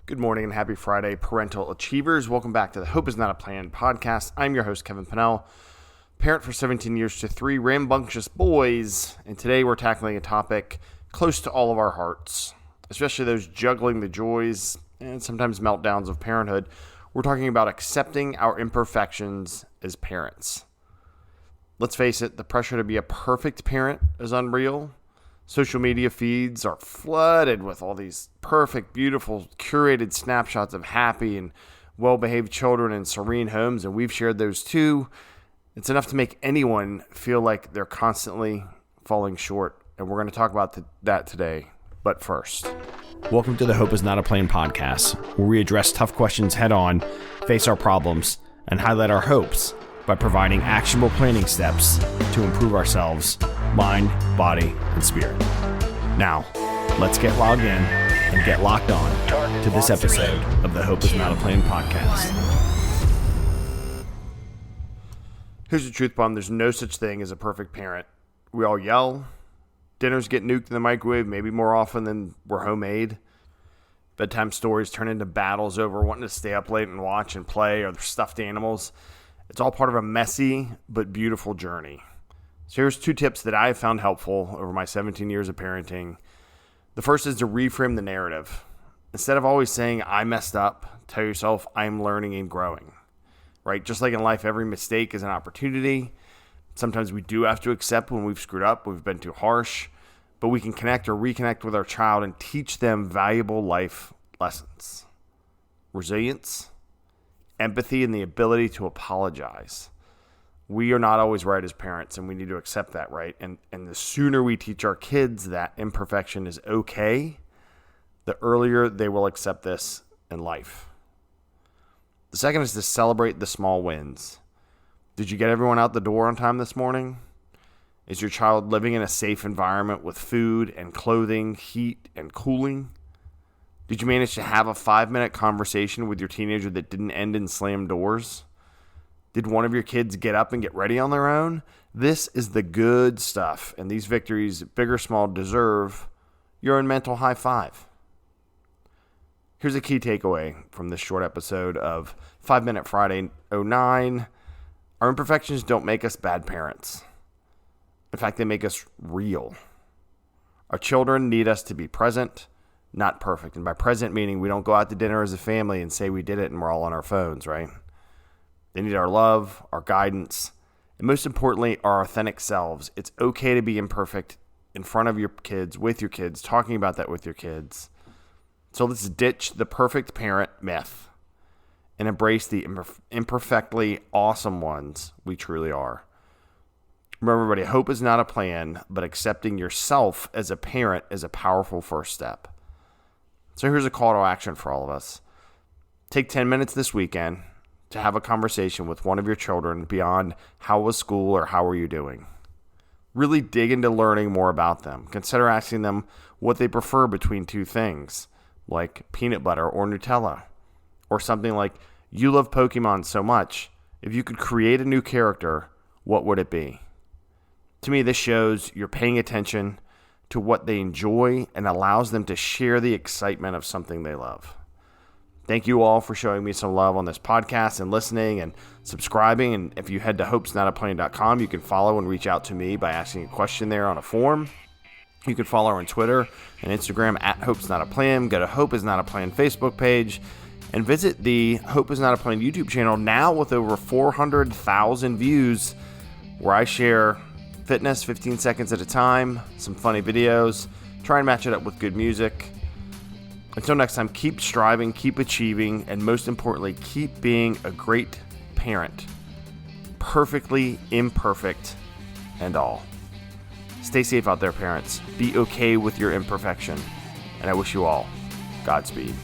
Good morning and happy Friday, parental achievers. Welcome back to the Hope is Not a Plan podcast. I'm your host, Kevin Pannell, parent for 17 years to 3 rambunctious boys. And today we're tackling a topic close to all of our hearts, especially those juggling the joys and sometimes meltdowns of parenthood. We're talking about accepting our imperfections as parents. Let's face it, the pressure to be a perfect parent is unreal. Social media feeds are flooded with all these perfect, beautiful, curated snapshots of happy and well-behaved children in serene homes, and we've shared those too. It's enough to make anyone feel like they're constantly falling short, and we're going to talk about that today. But first, welcome to the Hope is Not a Plan podcast, where we address tough questions head-on, face our problems, and highlight our hopes by providing actionable planning steps to improve ourselves, mind, body, and spirit. Now, let's get logged in and get locked on to this episode of the Hope is Not a Plan podcast. Here's the truth bomb. There's no such thing as a perfect parent. We all yell. Dinners get nuked in the microwave, maybe more often than we're homemade. Bedtime stories turn into battles over wanting to stay up late and watch and play, or the stuffed animals. It's all part of a messy but beautiful journey. So here's 2 tips that I have found helpful over my 17 years of parenting. The first is to reframe the narrative. Instead of always saying, I messed up, tell yourself, I'm learning and growing. Right? Just like in life, every mistake is an opportunity. Sometimes we do have to accept when we've screwed up, we've been too harsh, but we can connect or reconnect with our child and teach them valuable life lessons. Resilience, empathy, and the ability to apologize. We are not always right as parents, and we need to accept that, right? And the sooner we teach our kids that imperfection is okay, the earlier they will accept this in life. The second is to celebrate the small wins. Did you get everyone out the door on time this morning? Is your child living in a safe environment with food and clothing, heat and cooling? Did you manage to have a 5-minute conversation with your teenager that didn't end in slammed doors? Did one of your kids get up and get ready on their own? This is the good stuff, and these victories, big or small, deserve your own mental high five. Here's a key takeaway from this short episode of 5 Minute Friday 09. Our imperfections don't make us bad parents. In fact, they make us real. Our children need us to be present, not perfect. And by present, meaning we don't go out to dinner as a family and say we did it and we're all on our phones, right? They need our love, our guidance, and most importantly, our authentic selves. It's okay to be imperfect in front of your kids, with your kids, talking about that with your kids. So let's ditch the perfect parent myth and embrace the imperfectly awesome ones we truly are. Remember, everybody, hope is not a plan, but accepting yourself as a parent is a powerful first step. So here's a call to action for all of us. Take 10 minutes this weekend to have a conversation with one of your children beyond how was school or how are you doing. Really dig into learning more about them. Consider asking them what they prefer between 2 things, like peanut butter or Nutella, or something like, you love Pokemon so much, if you could create a new character, what would it be? To me, this shows you're paying attention to what they enjoy and allows them to share the excitement of something they love. Thank you all for showing me some love on this podcast and listening and subscribing. And if you head to hopesnotaplan.com, you can follow and reach out to me by asking a question there on a form. You can follow her on Twitter and Instagram at hopesnotaplan. Go to Hope is Not a Plan Facebook page and visit the Hope is Not a Plan YouTube channel now with over 400,000 views, where I share fitness 15 seconds at a time, some funny videos, try and match it up with good music. Until next time, keep striving, keep achieving, and most importantly, keep being a great parent. Perfectly imperfect and all. Stay safe out there, parents. Be okay with your imperfection. And I wish you all Godspeed.